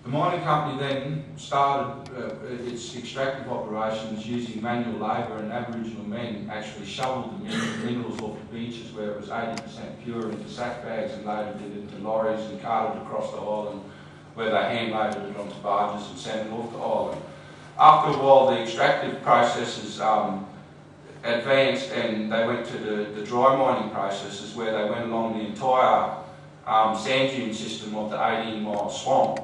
The mining company then started its extractive operations using manual labour, and Aboriginal men actually shoveled the minerals off the beaches where it was 80% pure into sack bags and loaded it into lorries and carted across the island, where they hand-loaded it onto barges and sent it off the island. After a while, the extractive processes advanced, and they went to the dry mining processes, where they went along the entire sand dune system of the 18-mile swamp,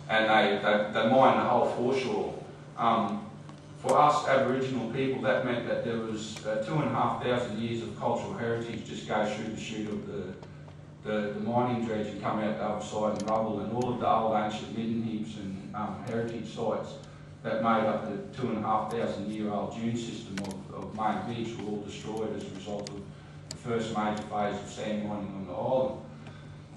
and they mined the whole foreshore. For us Aboriginal people, that meant that there was 2,500 years of cultural heritage just go through the chute of the mining dredge and come out the other side in rubble, and all of the old ancient midden heaps and heritage sites that made up the 2,500-year-old dune system of main beach were all destroyed as a result of the first major phase of sand mining on the island.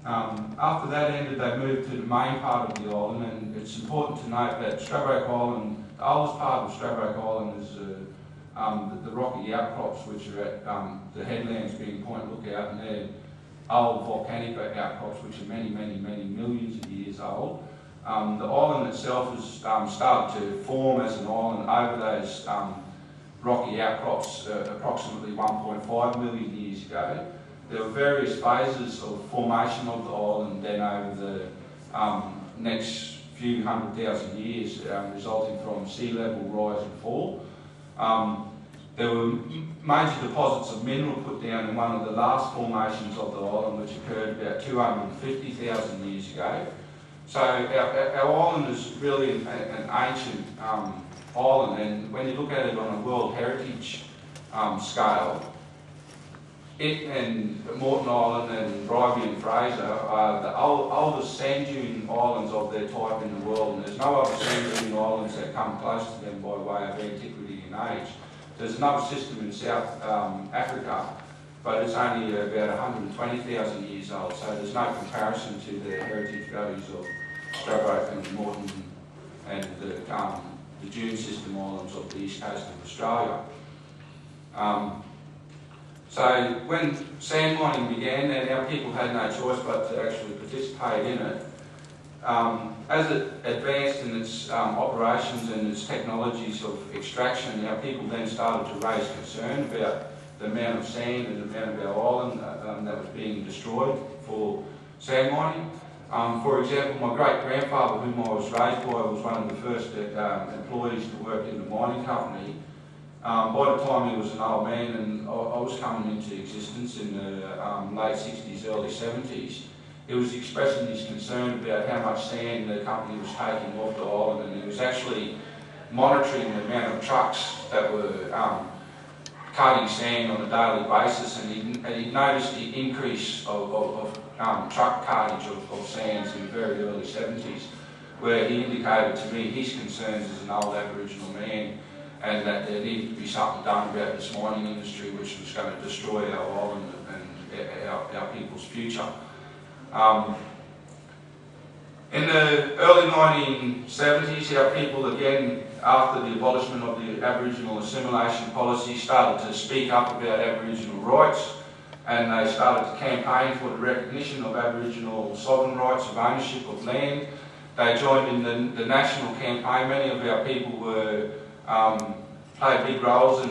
After that ended, they moved to the main part of the island, and it's important to note that Stradbroke Island, the oldest part of Stradbroke Island is the rocky outcrops, which are at the headlands being Point Lookout, and they're old volcanic outcrops which are many millions of years old. The island itself has started to form as an island over those rocky outcrops approximately 1.5 million years ago. There were various phases of formation of the island then over the next few 100,000 years, resulting from sea level rise and fall. There were major deposits of mineral put down in one of the last formations of the island, which occurred about 250,000 years ago. So our island is really an ancient island, and when you look at it on a World Heritage scale, it and Moreton Island and Bribie and Fraser are the oldest sand dune islands of their type in the world, and there's no other sand dune islands that come close to them by way of antiquity and age. There's another system in South Africa, but it's only about 120,000 years old, so there's no comparison to the heritage values of Stradbroke and Moreton and the dune system islands of the east coast of Australia. So when sand mining began, then our people had no choice but to actually participate in it. As it advanced in its operations and its technologies of extraction, our people then started to raise concern about the amount of sand and the amount of our island that was being destroyed for sand mining. For example, my great-grandfather, whom I was raised by, was one of the first employees to work in the mining company. By the time he was an old man, and I was coming into existence in the late 60s, early 70s, he was expressing his concern about how much sand the company was taking off the island, and he was actually monitoring the amount of trucks that were cutting sand on a daily basis, and he noticed the increase of truck cartage of sands in the very early 70s, where he indicated to me his concerns as an old Aboriginal man, and that there needed to be something done about this mining industry, which was going to destroy our island and our people's future. In the early 1970s, our people, again, after the abolishment of the Aboriginal assimilation policy, started to speak up about Aboriginal rights, and they started to campaign for the recognition of Aboriginal sovereign rights of ownership of land. They joined in the national campaign. Many of our people were played big roles in